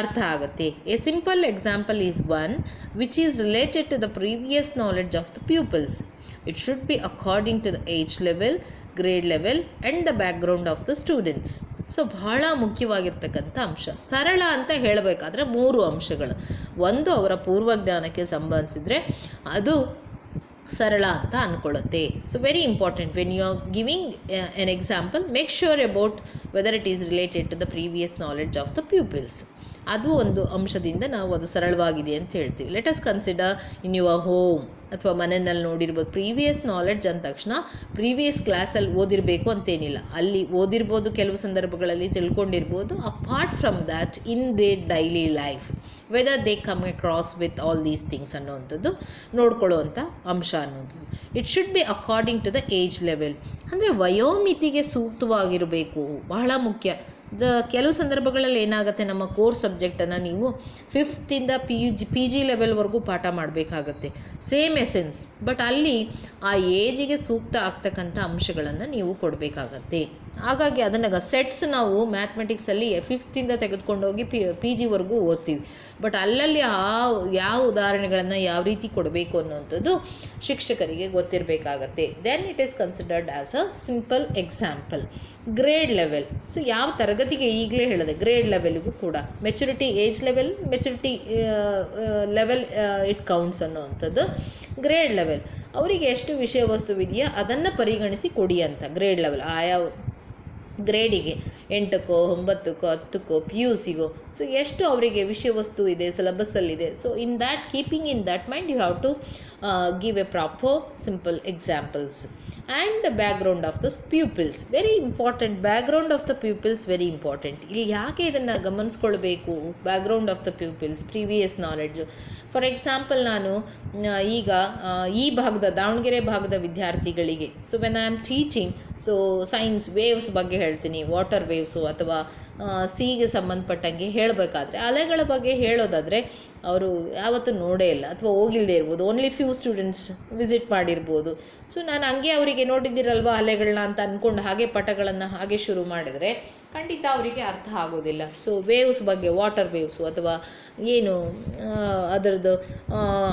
ಅರ್ಥ ಆಗುತ್ತೆ. A simple example is one which is related to the previous knowledge of the pupils. It should be according to the age level, grade level and the background of the students. So ಬಹಳ ಮುಖ್ಯವಾಗಿರ್ತಕ್ಕಂಥ ಅಂಶ. ಸರಳ ಅಂತ ಹೇಳಬೇಕಾದ್ರೆ 3 ಅಂಶಗಳು. ಒಂದು, ಅವರ ಪೂರ್ವಜ್ಞಾನಕ್ಕೆ ಸಂಬಂಧಿಸಿದರೆ ಅದು ಸರಳ ಅಂತ ಅಂದ್ಕೊಳ್ಳುತ್ತೆ. So very important, when you are giving an example, make sure about whether it is related to the previous knowledge of the pupils. ಅದು ಒಂದು ಅಂಶದಿಂದ ನಾವು ಅದು ಸರಳವಾಗಿದೆ ಅಂತ ಹೇಳ್ತೀವಿ. Let us consider in your home ಅಥವಾ ಮನೆಯಲ್ಲಿ ನೋಡಿರ್ಬೋದು. ಪ್ರೀವಿಯಸ್ ನಾಲೆಡ್ಜ್ ಅಂದ ತಕ್ಷಣ ಪ್ರೀವಿಯಸ್ ಕ್ಲಾಸಲ್ಲಿ ಓದಿರಬೇಕು ಅಂತೇನಿಲ್ಲ, ಅಲ್ಲಿ ಓದಿರ್ಬೋದು, ಕೆಲವು ಸಂದರ್ಭಗಳಲ್ಲಿ ತಿಳ್ಕೊಂಡಿರ್ಬೋದು. Apart from that in they daily life whether they come across with all these things ಅನ್ನೋವಂಥದ್ದು ನೋಡ್ಕೊಳ್ಳುವಂಥ ಅಂಶ ಅನ್ನೋದು. It should be according to the age level, ಅಂದರೆ ವಯೋಮಿತಿಗೆ ಸೂಕ್ತವಾಗಿರಬೇಕು, ಬಹಳ ಮುಖ್ಯ. ಕೆಲವು ಸಂದರ್ಭಗಳಲ್ಲಿ ಏನಾಗುತ್ತೆ, ನಮ್ಮ ಕೋರ್ ಸಬ್ಜೆಕ್ಟನ್ನು ನೀವು 5th ಪಿ ಜಿ ಲೆವೆಲ್ವರೆಗೂ ಪಾಠ ಮಾಡಬೇಕಾಗತ್ತೆ, ಸೇಮ್ ಎಸೆನ್ಸ್. ಬಟ್ ಅಲ್ಲಿ ಆ ಏಜಿಗೆ ಸೂಕ್ತ ಆಗ್ತಕ್ಕಂಥ ಅಂಶಗಳನ್ನು ನೀವು ಕೊಡಬೇಕಾಗತ್ತೆ. ಹಾಗಾಗಿ ಅದನ್ನು ಸೆಟ್ಸ್ ನಾವು ಮ್ಯಾಥಮೆಟಿಕ್ಸಲ್ಲಿ 5th ತೆಗೆದುಕೊಂಡೋಗಿ ಪಿ ಜಿವರೆಗೂ ಓದ್ತೀವಿ. ಬಟ್ ಅಲ್ಲಲ್ಲಿ ಯಾವ ಉದಾಹರಣೆಗಳನ್ನು ಯಾವ ರೀತಿ ಕೊಡಬೇಕು ಅನ್ನೋವಂಥದ್ದು ಶಿಕ್ಷಕರಿಗೆ ಗೊತ್ತಿರಬೇಕಾಗತ್ತೆ. Then it is considered as a simple example. Grade level, so ಯಾವ ತರಗತಿಗೆ ಈಗಲೇ ಹೇಳಿದೆ, ಗ್ರೇಡ್ ಲೆವೆಲ್ಗೂ ಕೂಡ maturity, age level, maturity level it counts ಅನ್ನೋವಂಥದ್ದು. ಗ್ರೇಡ್ ಲೆವೆಲ್ ಅವರಿಗೆ ಎಷ್ಟು ವಿಷಯ ವಸ್ತು ಇದೆಯೋ ಅದನ್ನು ಪರಿಗಣಿಸಿ ಕೊಡಿ ಅಂತ. ಗ್ರೇಡ್ ಲೆವೆಲ್ ಆಯಾ ಗ್ರೇಡಿಗೆ 8ಕ್ಕೋ 9ಕ್ಕೋ 10ಕ್ಕೋ ಪಿ ಯು ಸಿಗೋ ಸೊ ಎಷ್ಟು ಅವರಿಗೆ ವಿಷಯ ವಸ್ತು ಇದೆ, ಸಿಲೆಬಸ್ಸಲ್ಲಿದೆ. So in that keeping in that mind you have to give a proper simple examples. And the background of the pupils very important. Background of the pupils very important. ಇಲ್ಲಿ ಯಾಕೆ ಇದನ್ನು ಗಮನಿಸ್ಕೊಳ್ಬೇಕು? Background of the pupils, previous knowledge. For example, ನಾನು ಈಗ ಈ ಭಾಗದ ದಾವಣಗೆರೆ ಭಾಗದ ವಿದ್ಯಾರ್ಥಿಗಳಿಗೆ so when I am teaching, so science waves ಬಗ್ಗೆ ಹೇಳ್ತೀನಿ, ವಾಟರ್ ವೇವ್ಸು ಅಥವಾ ಸಿಗೆ ಸಂಬಂಧಪಟ್ಟಂಗೆ ಹೇಳಬೇಕಾದ್ರೆ, ಅಲೆಗಳ ಬಗ್ಗೆ ಹೇಳೋದಾದರೆ ಅವರು ಯಾವತ್ತೂ ನೋಡೇ ಇಲ್ಲ ಅಥವಾ ಹೋಗಿಲ್ಲದೆ ಇರ್ಬೋದು, ಓನ್ಲಿ ಫ್ಯೂ ಸ್ಟೂಡೆಂಟ್ಸ್ ವಿಸಿಟ್ ಮಾಡಿರ್ಬೋದು. ಸೊ ನಾನು ಹಂಗೆ ಅವರಿಗೆ ನೋಡಿದ್ದೀರಲ್ವ ಅಲೆಗಳನ್ನ ಅಂತ ಅಂದ್ಕೊಂಡು ಹಾಗೆ ಪಟಗಳನ್ನು ಹಾಗೆ ಶುರು ಮಾಡಿದರೆ ಖಂಡಿತ ಅವರಿಗೆ ಅರ್ಥ ಆಗೋದಿಲ್ಲ. ಸೊ ವೇವ್ಸ್ ಬಗ್ಗೆ, ವಾಟರ್ ವೇವ್ಸು ಅಥವಾ ಏನು ಅದರದ್ದು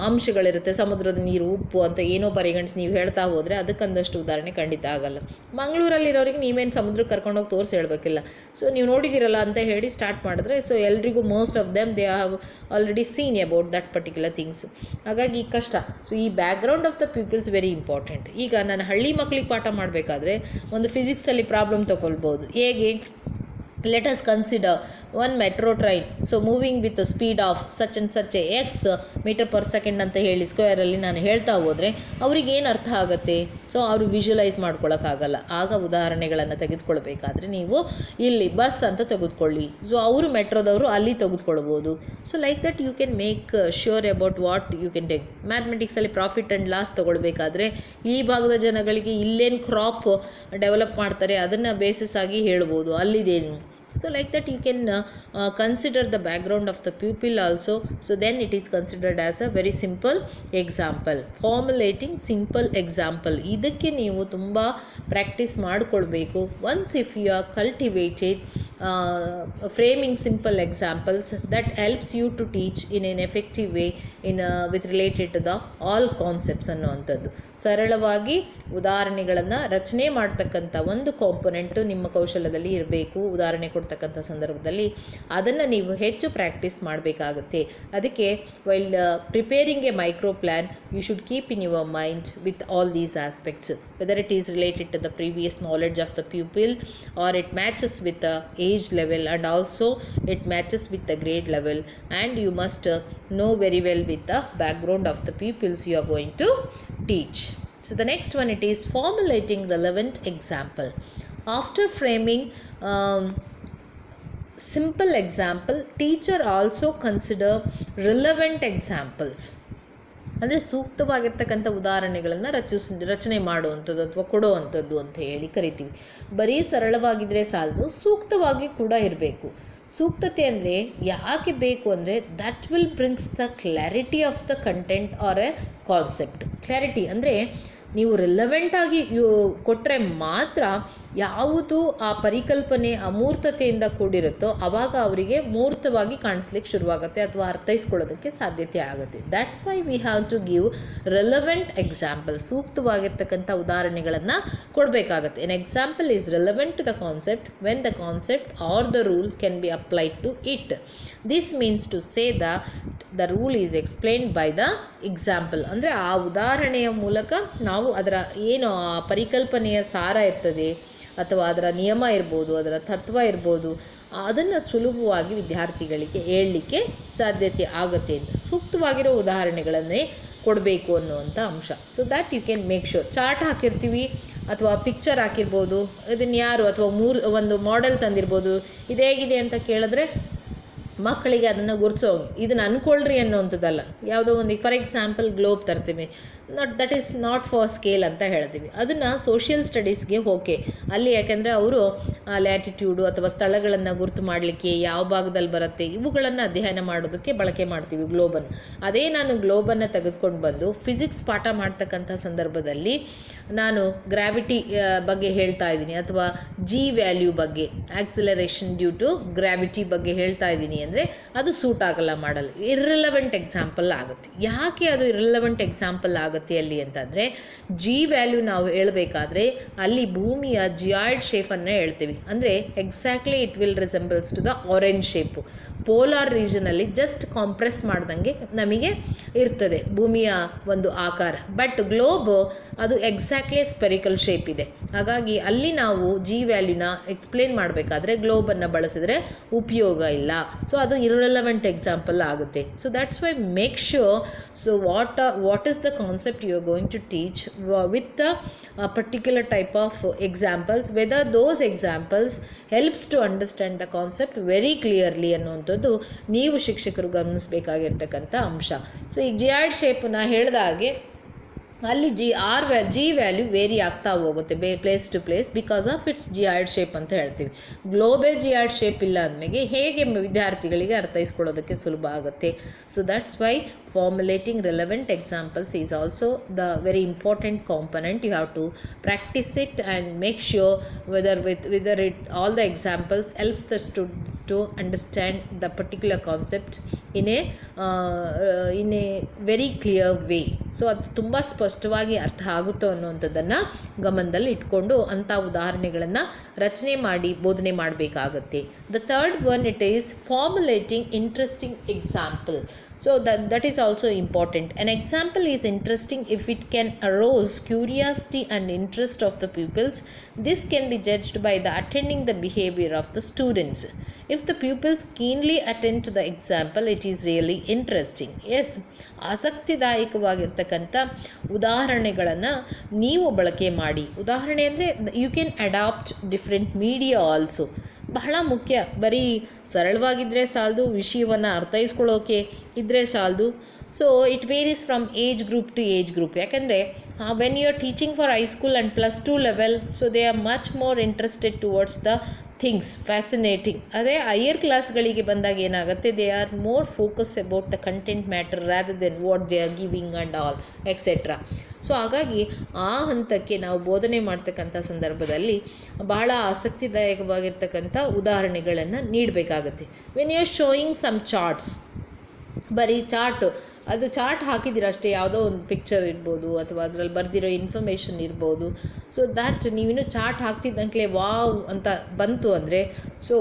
ಅಂಶಗಳಿರುತ್ತೆ, ಸಮುದ್ರದ ನೀರು, ಉಪ್ಪು ಅಂತ ಏನೋ ಪರಿಗಣಿಸಿ ನೀವು ಹೇಳ್ತಾ ಹೋದರೆ ಅದಕ್ಕೊಂದಷ್ಟು ಉದಾಹರಣೆ ಖಂಡಿತ ಆಗಲ್ಲ. ಮಂಗಳೂರಲ್ಲಿರೋರಿಗೆ ನೀವೇನು ಸಮುದ್ರಕ್ಕೆ ಕರ್ಕೊಂಡೋಗಿ ತೋರಿಸಿ ಹೇಳಬೇಕಿಲ್ಲ. ಸೊ ನೀವು ನೋಡಿದ್ದೀರಲ್ಲ ಅಂತ ಹೇಳಿ ಸ್ಟಾರ್ಟ್ ಮಾಡಿದ್ರೆ ಸೊ ಎಲ್ರಿಗೂ most of them they have already seen about that particular things. ಹಾಗಾಗಿ ಕಷ್ಟ. ಸೊ ಈ background of the peoples very important. ಈಗ ನಾನು ಹಳ್ಳಿ ಮಕ್ಕಳಿಗೆ ಪಾಠ ಮಾಡಬೇಕಾದ್ರೆ ಒಂದು ಫಿಸಿಕ್ಸಲ್ಲಿ ಪ್ರಾಬ್ಲಮ್ ತೊಗೊಳ್ಬೋದು. ಹೇಗೆ let us consider one metro train, so moving with a speed of such and such a x meter per second ಅಂತ ಹೇಳಿ ಸ್ಕ್ವೇರಲ್ಲಿ ನಾನು ಹೇಳ್ತಾ ಹೋದರೆ ಅವ್ರಿಗೆ ಏನು ಅರ್ಥ ಆಗುತ್ತೆ? ಸೊ ಅವರು ವಿಜುವಲೈಸ್ ಮಾಡ್ಕೊಳ್ಳೋಕ್ಕಾಗಲ್ಲ. ಆಗ ಉದಾಹರಣೆಗಳನ್ನು ತೆಗೆದುಕೊಳ್ಬೇಕಾದ್ರೆ ನೀವು ಇಲ್ಲಿ ಬಸ್ ಅಂತ ತೆಗೆದುಕೊಳ್ಳಿ, ಸೊ ಅವರು ಮೆಟ್ರೋದವರು ಅಲ್ಲಿ ತೆಗೆದುಕೊಳ್ಬೋದು. So like that you can make sure about what you can take. ಮ್ಯಾಥಮೆಟಿಕ್ಸಲ್ಲಿ ಪ್ರಾಫಿಟ್ ಆ್ಯಂಡ್ ಲಾಸ್ ತೊಗೊಳ್ಬೇಕಾದ್ರೆ ಈ ಭಾಗದ ಜನಗಳಿಗೆ ಇಲ್ಲೇನು ಕ್ರಾಪ್ ಡೆವಲಪ್ ಮಾಡ್ತಾರೆ ಅದನ್ನು ಬೇಸಿಸ್ ಆಗಿ ಹೇಳ್ಬೋದು, ಅಲ್ಲಿದೇನು. So like that you can consider the background of the pupil also. So then it is considered as a very simple example. Formulating simple example, ಇದಕ್ಕೆ ನೀವು ತುಂಬ ಪ್ರಾಕ್ಟೀಸ್ ಮಾಡಿಕೊಳ್ಬೇಕು. Once if you are cultivated framing simple examples, that helps you to teach in an effective way in with related to the all concepts ಅನ್ನುವಂಥದ್ದು. ಸರಳವಾಗಿ ಉದಾಹರಣೆಗಳನ್ನು ರಚನೆ ಮಾಡ್ತಕ್ಕಂಥ ಒಂದು ಕಾಂಪೊನೆಂಟು ನಿಮ್ಮ ಕೌಶಲ್ಯದಲ್ಲಿ ಇರಬೇಕು. ಉದಾಹರಣೆ ಕೊಡ್ತಕ್ಕಂಥ ಸಂದರ್ಭದಲ್ಲಿ ಅದನ್ನು ನೀವು ಹೆಚ್ಚು ಪ್ರಾಕ್ಟೀಸ್ ಮಾಡಬೇಕಾಗುತ್ತೆ. ಅದಕ್ಕೆ while preparing a micro plan you should keep in your mind with all these aspects, whether it is related to the previous knowledge of the pupil or it matches with the age level, and also it matches with the grade level, and you must know very well with the background of the pupils you are going to teach. So the next one, it is formulating relevant example. After framing simple example, teacher also consider relevant examples. ಅಂದರೆ ಸೂಕ್ತವಾಗಿರ್ತಕ್ಕಂಥ ಉದಾಹರಣೆಗಳನ್ನು ರಚನೆ ಮಾಡುವಂಥದ್ದು ಅಥವಾ ಕೊಡುವಂಥದ್ದು ಅಂತ ಹೇಳಿ ಕರಿತೀವಿ. ಬರೀ ಸರಳವಾಗಿದ್ದರೆ ಸಾಲದು, ಸೂಕ್ತವಾಗಿ ಕೂಡ ಇರಬೇಕು. ಸೂಕ್ತತೆ ಅಂದರೆ ಯಾಕೆ ಬೇಕು ಅಂದರೆ that will brings the clarity of the content or a concept. Clarity ಅಂದರೆ ನೀವು ರಿಲೆವೆಂಟಾಗಿ ಕೊಟ್ಟರೆ ಮಾತ್ರ ಯಾವುದು ಆ ಪರಿಕಲ್ಪನೆ ಅಮೂರ್ತತೆಯಿಂದ ಕೂಡಿರುತ್ತೋ ಆವಾಗ ಅವರಿಗೆ ಮೂರ್ತವಾಗಿ ಕಾಣಿಸ್ಲಿಕ್ಕೆ ಶುರುವಾಗುತ್ತೆ ಅಥವಾ ಅರ್ಥೈಸ್ಕೊಳ್ಳೋದಕ್ಕೆ ಸಾಧ್ಯತೆ ಆಗುತ್ತೆ. That's why we have to give relevant example. ಸೂಕ್ತವಾಗಿರ್ತಕ್ಕಂಥ ಉದಾಹರಣೆಗಳನ್ನು ಕೊಡಬೇಕಾಗತ್ತೆ. An example is relevant to the concept when the concept or the rule can be applied to it. This means to say the rule is explained by the example. ಅಂದರೆ ಆ ಉದಾಹರಣೆಯ ಮೂಲಕ ನಾವು ಅದರ ಏನು ಆ ಪರಿಕಲ್ಪನೆಯ ಸಾರ ಇರ್ತದೆ ಅಥವಾ ಅದರ ನಿಯಮ ಇರ್ಬೋದು, ಅದರ ತತ್ವ ಇರ್ಬೋದು, ಅದನ್ನು ಸುಲಭವಾಗಿ ವಿದ್ಯಾರ್ಥಿಗಳಿಗೆ ಹೇಳಲಿಕ್ಕೆ ಸಾಧ್ಯತೆ ಆಗುತ್ತೆ ಅಂತ ಸೂಕ್ತವಾಗಿರೋ ಉದಾಹರಣೆಗಳನ್ನೇ ಕೊಡಬೇಕು ಅನ್ನುವಂಥ ಅಂಶ. So that you can make sure. Chart ಹಾಕಿರ್ತೀವಿ ಅಥವಾ ಪಿಕ್ಚರ್ ಹಾಕಿರ್ಬೋದು, ಇದನ್ನು ಯಾರು ಅಥವಾ ಒಂದು ಮಾಡೆಲ್ ತಂದಿರ್ಬೋದು, ಇದೇಗಿದೆ ಅಂತ ಕೇಳಿದ್ರೆ ಮಕ್ಕಳಿಗೆ ಅದನ್ನು ಗುರುತಿಸೋಂಗೆ ಇದನ್ನು ಅಂದ್ಕೊಳ್ರಿ ಅನ್ನೋವಂಥದ್ದಲ್ಲ. ಯಾವುದೋ ಒಂದು ಫಾರ್ ಎಕ್ಸಾಂಪಲ್ ಗ್ಲೋಬ್ ತರ್ತೀವಿ, that is not for scale ಅಂತ ಹೇಳ್ತೀವಿ. ಅದನ್ನು ಸೋಷಿಯಲ್ ಸ್ಟಡೀಸ್ಗೆ ಓಕೆ, ಅಲ್ಲಿ ಯಾಕೆಂದರೆ ಅವರು ಲ್ಯಾಟಿಟ್ಯೂಡು ಅಥವಾ ಸ್ಥಳಗಳನ್ನು ಗುರುತು ಮಾಡಲಿಕ್ಕೆ ಯಾವ ಭಾಗದಲ್ಲಿ ಬರುತ್ತೆ ಇವುಗಳನ್ನು ಅಧ್ಯಯನ ಮಾಡೋದಕ್ಕೆ ಬಳಕೆ ಮಾಡ್ತೀವಿ ಗ್ಲೋಬನ್ನು. ಅದೇ ನಾನು ಗ್ಲೋಬನ್ನು ತೆಗೆದುಕೊಂಡು ಬಂದು ಫಿಸಿಕ್ಸ್ ಪಾಠ ಮಾಡ್ತಕ್ಕಂಥ ಸಂದರ್ಭದಲ್ಲಿ ನಾನು ಗ್ರಾವಿಟಿ ಬಗ್ಗೆ ಹೇಳ್ತಾ ಇದ್ದೀನಿ ಅಥವಾ ಜಿ ವ್ಯಾಲ್ಯೂ ಬಗ್ಗೆ, ಆಕ್ಸಿಲರೇಷನ್ ಡ್ಯೂ ಟು ಗ್ರಾವಿಟಿ ಬಗ್ಗೆ ಹೇಳ್ತಾ ಇದ್ದೀನಿ ಅಂದರೆ ಅದು ಸೂಟ್ ಆಗಲ್ಲ, ಮಾಡಲ್ಲ, ಇರ್ರಿಲೆವೆಂಟ್ ಎಕ್ಸಾಂಪಲ್ ಆಗುತ್ತೆ. ಯಾಕೆ ಅದು ಇರ್ರಿಲೆವೆಂಟ್ ಎಕ್ಸಾಂಪಲ್ ಆಗುತ್ತೆ ಅಲ್ಲಿ ಅಂತಂದರೆ, ಜಿ ವ್ಯಾಲ್ಯೂ ನಾವು ಹೇಳಬೇಕಾದ್ರೆ ಅಲ್ಲಿ ಭೂಮಿಯ ಜಿಯಾಯ್ಡ್ ಶೇಪನ್ನು ಹೇಳ್ತೀವಿ. ಅಂದರೆ exactly it will resembles to the orange shape. Polar ರೀಜನಲ್ಲಿ ಜಸ್ಟ್ ಕಾಂಪ್ರೆಸ್ ಮಾಡ್ದಂಗೆ ನಮಗೆ ಇರ್ತದೆ ಭೂಮಿಯ ಒಂದು ಆಕಾರ. ಬಟ್ ಗ್ಲೋಬ್ ಅದು ಎಕ್ಸಾಕ್ಟ್ಲಿ ಸ್ಪೆರಿಕಲ್ ಶೇಪ್ ಇದೆ. ಹಾಗಾಗಿ ಅಲ್ಲಿ ನಾವು ಜಿ ವ್ಯಾಲ್ಯೂನ ಎಕ್ಸ್ಪ್ಲೇನ್ ಮಾಡಬೇಕಾದ್ರೆ ಗ್ಲೋಬನ್ನು ಬಳಸಿದ್ರೆ ಉಪಯೋಗ ಇಲ್ಲ. ಸೊ ಅದು ಇರ್ರೆಲೆವೆಂಟ್ ಎಕ್ಸಾಂಪಲ್ ಆಗುತ್ತೆ. So that's why make sure. So what is the concept you are going to teach with the particular type of examples, whether those examples helps to understand the concept very clearly ಅನ್ನುವಂಥದ್ದು ನೀವು ಶಿಕ್ಷಕರು ಗಮನಿಸಬೇಕಾಗಿರ್ತಕ್ಕಂಥ ಅಂಶ. So ಈ ಜಿಯಾಯ್ಡ್ ಶೇಪನ್ನ ಹೇಳಿದ ಹಾಗೆ ಅಲ್ಲಿ G value vary ಆಗ್ತಾ ಹೋಗುತ್ತೆ place to place because of its geoid shape ಅಂತ ಹೇಳ್ತೀವಿ. ಗ್ಲೋಬಲ್ ಜಿಯಾಯ್ಡ್ ಶೇಪ್ ಇಲ್ಲ ಅಂದಮೇಲೆ ಹೇಗೆ ವಿದ್ಯಾರ್ಥಿಗಳಿಗೆ ಅರ್ಥೈಸ್ಕೊಳ್ಳೋದಕ್ಕೆ ಸುಲಭ ಆಗುತ್ತೆ. So that's why formulating relevant examples is also the very important component. You have to practise it and make sure whether it all the examples helps the students to understand the particular concept in a very clear way. So ಅದು ತುಂಬ ಸ್ಪಷ್ಟವಾಗಿ ಅರ್ಥ ಆಗುತ್ತೋ ಅನ್ನುವಂಥದ್ದನ್ನು ಗಮನದಲ್ಲಿ ಇಟ್ಕೊಂಡು ಅಂಥ ಉದಾಹರಣೆಗಳನ್ನು ರಚನೆ ಮಾಡಿ ಬೋಧನೆ ಮಾಡಬೇಕಾಗತ್ತೆ. The third one, it is formulating interesting example. So that is also important. An example is interesting if it can arouse curiosity and interest of the pupils. This can be judged by the attending the behavior of the students. If the pupils keenly attend to the example, it is really interesting. Yes, ಆಸಕ್ತಿದಾಯಕವಾಗಿರ್ತಕ್ಕಂಥ ಉದಾಹರಣೆಗಳನ್ನು ನೀವು ಬಳಕೆ ಮಾಡಿ. ಉದಾಹರಣೆ ಅಂದರೆ you can adapt different media also. ಬಹಳ ಮುಖ್ಯ. ಬರೀ ಸರಳವಾಗಿದ್ದರೆ ಸಾಲದು, ವಿಷಯವನ್ನು ಅರ್ಥೈಸ್ಕೊಳ್ಳೋಕೆ ಇದ್ದರೆ ಸಾಲದು. So it varies from age group to age group. ಯಾಕಂದರೆ when you are teaching for high school and +2 level, so they are much more interested towards the things, fascinating. ಅದೇ ಹೈಯರ್ ಕ್ಲಾಸ್ಗಳಿಗೆ ಬಂದಾಗ ಏನಾಗುತ್ತೆ, they are more focus about the content matter rather then what they are giving and all etcetera. So ಹಾಗಾಗಿ ಆ ಹಂತಕ್ಕೆ ನಾವು ಬೋಧನೆ ಮಾಡ್ತಕ್ಕಂಥ ಸಂದರ್ಭದಲ್ಲಿ ಬಹಳ ಆಸಕ್ತಿದಾಯಕವಾಗಿರ್ತಕ್ಕಂಥ ಉದಾಹರಣೆಗಳನ್ನು ನೀಡಬೇಕಾಗತ್ತೆ. When you are showing some charts, ಬರೀ ಚಾರ್ಟು, ಅದು ಚಾರ್ಟ್ ಹಾಕಿದ್ದೀರ ಅಷ್ಟೇ, ಯಾವುದೋ ಒಂದು ಪಿಕ್ಚರ್ ಇರ್ಬೋದು ಅಥವಾ ಅದರಲ್ಲಿ ಬರೆದಿರೋ ಇನ್ಫಾರ್ಮೇಷನ್ ಇರ್ಬೋದು. ಸೊ ದ್ಯಾಟ್ ನೀವಿನ್ನೂ ಚಾರ್ಟ್ ಹಾಕ್ತಿದ್ದಂಗೆ ವಾವ್ ಅಂತ ಬಂತು ಅಂದರೆ, ಸೊ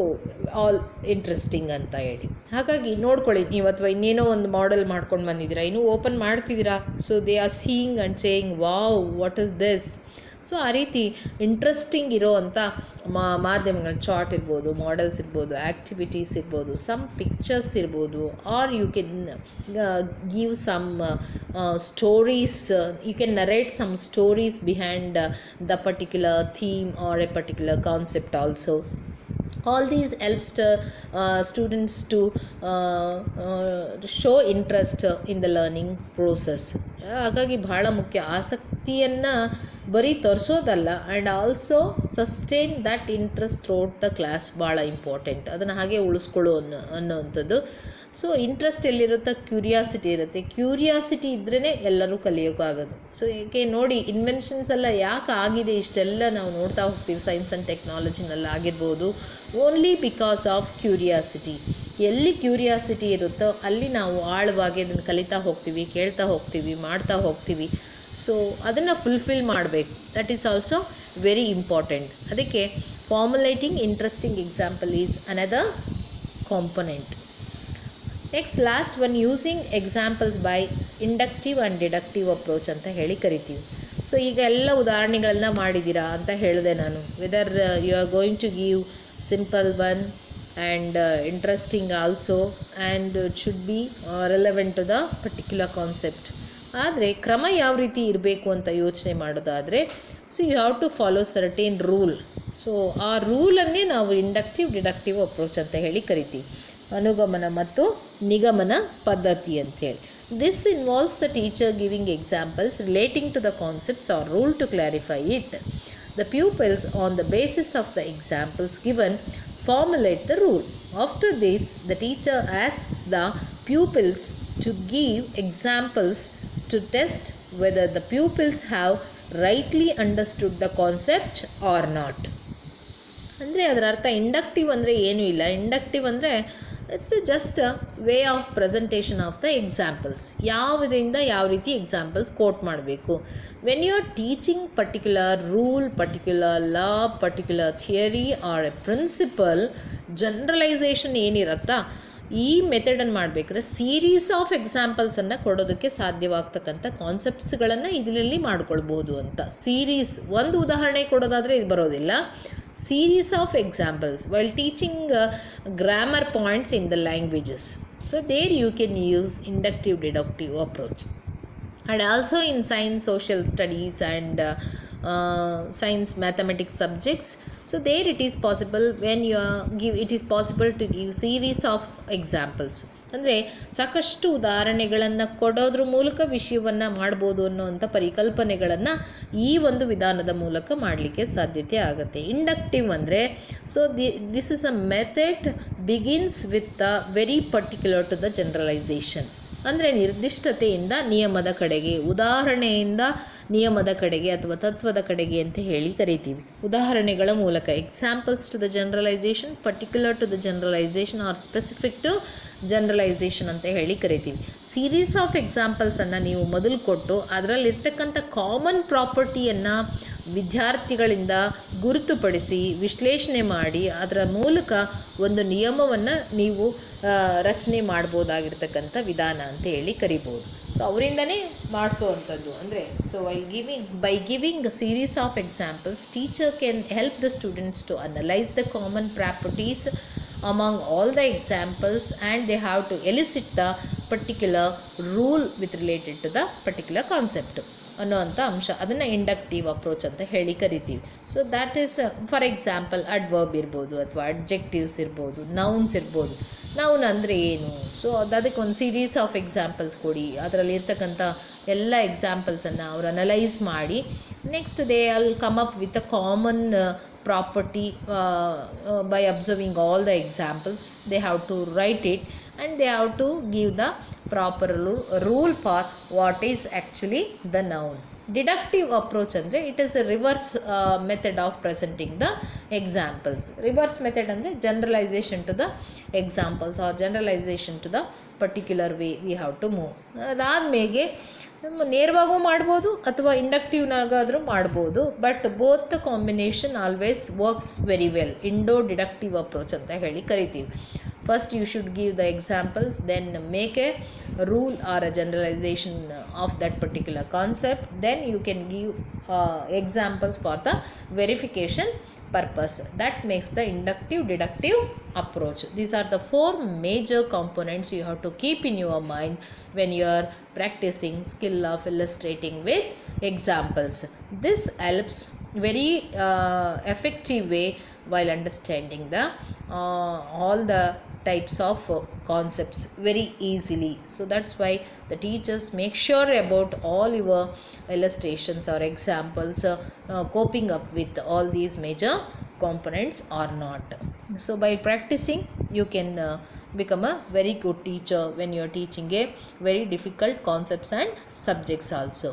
ಆಲ್ ಇಂಟ್ರೆಸ್ಟಿಂಗ್ ಅಂತ ಹೇಳಿ. ಹಾಗಾಗಿ ನೋಡ್ಕೊಳ್ಳಿ ನೀವು, ಅಥವಾ ಇನ್ನೇನೋ ಒಂದು ಮಾಡೆಲ್ ಮಾಡ್ಕೊಂಡು ಬಂದಿದ್ದೀರಾ, ಇನ್ನೂ ಓಪನ್ ಮಾಡ್ತಿದ್ದೀರಾ. So they are seeing and saying wow what is this. So ಆ ರೀತಿ ಇಂಟ್ರೆಸ್ಟಿಂಗ್ ಇರೋ ಅಂಥ ಮಾಧ್ಯಮಗಳು, ಚಾರ್ಟ್ ಇರ್ಬೋದು, ಮಾಡೆಲ್ಸ್ ಇರ್ಬೋದು, ಆ್ಯಕ್ಟಿವಿಟೀಸ್ ಇರ್ಬೋದು, ಸಮ್ ಪಿಕ್ಚರ್ಸ್ ಇರ್ಬೋದು, or you can give some stories, you can narrate some stories behind the particular theme or a particular concept also. All these helps students to show interest in the learning process. ಹಾಗಾಗಿ ಬಹಳ ಮುಖ್ಯ. ಆಸಕ್ತಿಯನ್ನು ಬರೀ ತೋರಿಸೋದಲ್ಲ, and also sustain that interest throughout the class, ಭಾಳ important. ಅದನ್ನು ಹಾಗೆ ಉಳಿಸ್ಕೊಳ್ಳೋ ಅನ್ನೋವಂಥದ್ದು. ಸೊ ಇಂಟ್ರೆಸ್ಟ್ ಎಲ್ಲಿರುತ್ತೋ ಕ್ಯೂರಿಯಾಸಿಟಿ ಇರುತ್ತೆ. ಕ್ಯೂರಿಯಾಸಿಟಿ ಇದ್ರೇ ಎಲ್ಲರೂ ಕಲಿಯೋಕ್ಕಾಗೋದು. ಸೊ ಏಕೆ ನೋಡಿ, ಇನ್ವೆನ್ಷನ್ಸ್ ಎಲ್ಲ ಯಾಕೆ ಆಗಿದೆ ಇಷ್ಟೆಲ್ಲ ನಾವು ನೋಡ್ತಾ ಹೋಗ್ತೀವಿ ಸೈನ್ಸ್ ಆ್ಯಂಡ್ ಟೆಕ್ನಾಲಜಿನಲ್ಲಿ ಆಗಿರ್ಬೋದು, ಓನ್ಲಿ ಬಿಕಾಸ್ ಆಫ್ ಕ್ಯೂರಿಯಾಸಿಟಿ. ಎಲ್ಲಿ ಕ್ಯೂರಿಯಾಸಿಟಿ ಇರುತ್ತೋ ಅಲ್ಲಿ ನಾವು ಆಳವಾಗಿ ಅದನ್ನು ಕಲಿತಾ ಹೋಗ್ತೀವಿ, ಕೇಳ್ತಾ ಹೋಗ್ತೀವಿ, ಮಾಡ್ತಾ ಹೋಗ್ತೀವಿ. ಸೊ ಅದನ್ನು ಫುಲ್ಫಿಲ್ ಮಾಡಬೇಕು. That is also very important. ಅದಕ್ಕೆ formulating interesting example is another component. Next last one, using examples by inductive and deductive approach ಅಂತ ಹೇಳಿ ಕರಿತೀವಿ. ಸೊ ಈಗ ಎಲ್ಲ ಉದಾಹರಣೆಗಳನ್ನ ಮಾಡಿದ್ದೀರಾ ಅಂತ ಹೇಳಿದೆ ನಾನು. Whether you are going to give simple one and interesting also, and it should be relevant to the particular concept. ಆದರೆ ಕ್ರಮ ಯಾವ ರೀತಿ ಇರಬೇಕು ಅಂತ ಯೋಚನೆ ಮಾಡೋದಾದರೆ, so you have to follow certain rule. So ಆ ರೂಲನ್ನೇ ನಾವು ಇಂಡಕ್ಟಿವ್ ಡಿಡಕ್ಟಿವ್ ಅಪ್ರೋಚ್ ಅಂತ ಹೇಳಿ ಕರಿತೀವಿ. ಅನುಗಮನ ಮತ್ತು ನಿಗಮನ ಪದ್ಧತಿ ಅಂತೇಳಿ. This involves the teacher giving examples relating to the concepts or rule to clarify it. The pupils, on the basis of the examples given, formulate the rule. After this, the teacher asks the pupils to give examples to test whether the pupils have rightly understood the concept or not. ಅಂದರೆ ಅದರ ಅರ್ಥ inductive ಅಂದರೆ ಏನೂ ಇಲ್ಲ. Inductive ಅಂದರೆ it's just way of presentation of the examples. ಯಾವುದರಿಂದ ಯಾವ ರೀತಿ ಎಕ್ಸಾಂಪಲ್ಸ್ ಕೋಟ್ ಮಾಡಬೇಕು. When you are teaching particular rule, particular law, particular theory or a principle, generalization ಏನಿರುತ್ತಾ, ಈ ಮೆಥಡನ್ನು ಮಾಡಬೇಕಾದ್ರೆ ಸೀರೀಸ್ ಆಫ್ ಎಕ್ಸಾಂಪಲ್ಸನ್ನು ಕೊಡೋದಕ್ಕೆ ಸಾಧ್ಯವಾಗ್ತಕ್ಕಂಥ ಕಾನ್ಸೆಪ್ಟ್ಸ್ಗಳನ್ನು ಇದರಲ್ಲಿ ಮಾಡ್ಕೊಳ್ಬೋದು ಅಂತ. ಸೀರೀಸ್, ಒಂದು ಉದಾಹರಣೆ ಕೊಡೋದಾದರೆ ಇದು ಬರೋದಿಲ್ಲ. Series of examples while teaching grammar points in the languages. So there you can use inductive deductive approach. And also in science, social studies and science mathematics subjects, so there it is possible when you it is possible to give series of examples. ಅಂದರೆ ಸಾಕಷ್ಟು ಉದಾಹರಣೆಗಳನ್ನು ಕೊಡೋದ್ರ ಮೂಲಕ ವಿಷಯವನ್ನು ಮಾಡ್ಬೋದು ಅನ್ನೋವಂಥ ಪರಿಕಲ್ಪನೆಗಳನ್ನು ಈ ಒಂದು ವಿಧಾನದ ಮೂಲಕ ಮಾಡಲಿಕ್ಕೆ ಸಾಧ್ಯತೆ ಆಗುತ್ತೆ. ಇಂಡಕ್ಟಿವ್ ಅಂದರೆ, so this is a method begins with very particular to the generalisation. ಅಂದರೆ ನಿರ್ದಿಷ್ಟತೆಯಿಂದ ನಿಯಮದ ಕಡೆಗೆ, ಉದಾಹರಣೆಯಿಂದ ನಿಯಮದ ಕಡೆಗೆ ಅಥವಾ ತತ್ವದ ಕಡೆಗೆ ಅಂತ ಹೇಳಿ ಕರಿತೀವಿ. ಉದಾಹರಣೆಗಳ ಮೂಲಕ examples to the generalisation, particular to the generalisation or specific to generalisation ಅಂತ ಹೇಳಿ ಕರಿತೀವಿ. ಸೀರೀಸ್ ಆಫ್ ಎಕ್ಸಾಂಪಲ್ಸನ್ನು ನೀವು ಮೊದಲು ಕೊಟ್ಟು ಅದರಲ್ಲಿರ್ತಕ್ಕಂಥ ಕಾಮನ್ ಪ್ರಾಪರ್ಟಿಯನ್ನು ವಿದ್ಯಾರ್ಥಿಗಳಿಂದ ಗುರುತುಪಡಿಸಿ ವಿಶ್ಲೇಷಣೆ ಮಾಡಿ ಅದರ ಮೂಲಕ ಒಂದು ನಿಯಮವನ್ನು ನೀವು ರಚನೆ ಮಾಡ್ಬೋದಾಗಿರ್ತಕ್ಕಂಥ ವಿಧಾನ ಅಂತ ಹೇಳಿ ಕರಿಬೋದು. ಸೊ ಅವರಿಂದನೇ ಮಾಡಿಸೋವಂಥದ್ದು ಅಂದರೆ by giving series of examples teacher can help the students to analyse the common properties among all the examples, and they have to elicit the particular rule with related to the particular concept ಅನ್ನೋವಂಥ ಅಂಶ, ಅದನ್ನು inductive approach ಅಂತ ಹೇಳಿ ಕರಿತೀವಿ. So that is for example adverb ಇರ್ಬೋದು, ಅಥವಾ adjectives ಇರ್ಬೋದು, nouns ಇರ್ಬೋದು. Noun ಅಂದರೆ ಏನು? ಸೊ ಅದಕ್ಕೆ ಒಂದು ಸೀರೀಸ್ ಆಫ್ ಎಕ್ಸಾಂಪಲ್ಸ್ ಕೊಡಿ, ಅದರಲ್ಲಿ ಇರ್ತಕ್ಕಂಥ ಎಲ್ಲ ಎಕ್ಸಾಂಪಲ್ಸನ್ನು ಅವರು ಅನಲೈಸ್ ಮಾಡಿ next they all come up with a common property by observing all the examples. They have to write it and they have to give the proper rule for what is actually the noun. Deductive approach ಅಂದರೆ it is a reverse method of presenting the examples. Reverse method ಅಂದರೆ generalization to the examples or generalization to the particular way we have to move. ಅದಾದಮೇಲೆ ನಮ್ಮ ನೇರವಾಗೂ ಮಾಡ್ಬೋದು ಅಥವಾ ಇಂಡಕ್ಟಿವ್ನಾಗಾದರೂ ಮಾಡ್ಬೋದು, but both the combination always works very well. Indo deductive approach ಅಂತ ಹೇಳಿ ಕರಿತೀವಿ. First you should give the examples, then make a rule or a generalisation of that particular concept, then you can give examples for the verification purpose. That makes the inductive deductive approach. These are the four major components you have to keep in your mind when you are practicing skill of illustrating with examples. This helps very effective way while understanding the all the types of concepts very easily. So that's why the teachers make sure about all your illustrations or examples coping up with all these major components or not. So by practicing you can become a very good teacher when you are teaching a very difficult concepts and subjects also.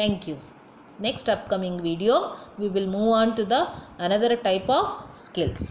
Thank you. Next upcoming video we will move on to the another type of skills.